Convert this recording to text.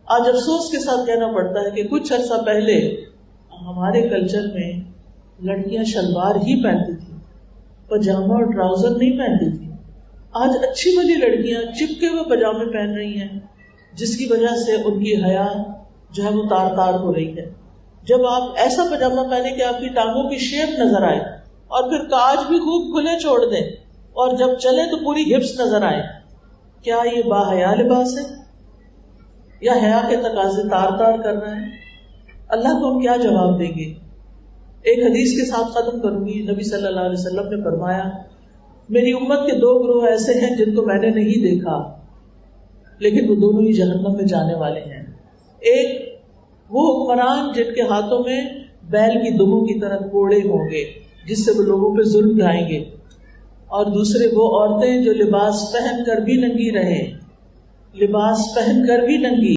آج افسوس کے ساتھ کہنا پڑتا ہے کہ کچھ عرصہ پہلے ہمارے کلچر میں لڑکیاں شلوار ہی پہنتی تھی، پاجامہ اور ٹراؤزر نہیں پہنتی تھی. آج اچھی بلی لڑکیاں چپکے ہوئے پاجامے پہن رہی ہیں، جس کی وجہ سے ان کی حیا جو ہے وہ تار تار ہو رہی ہے. جب آپ ایسا پاجامہ پہنے کہ آپ کی ٹانگوں کی شیپ نظر آئے اور پھر کاج بھی خوب کھلے چھوڑ دیں اور جب چلے تو پوری ہپس نظر آئے، کیا یہ باحیا لباس ہے یا حیا کے تقاضے تار تار کر رہا ہے؟ اللہ کو ہم کیا جواب دیں گے؟ ایک حدیث کے ساتھ ختم کروں گی. نبی صلی اللہ علیہ وسلم نے فرمایا میری امت کے 2 گروہ ایسے ہیں جن کو میں نے نہیں دیکھا لیکن وہ دونوں ہی جہنم میں جانے والے ہیں. ایک وہ حکمران جن کے ہاتھوں میں بیل کی دموں کی طرح کوڑے ہوں گے جس سے وہ لوگوں پہ ظلم ڈھائیں گے، اور دوسرے وہ عورتیں جو لباس پہن کر بھی ننگی رہیں، لباس پہن کر بھی ننگی.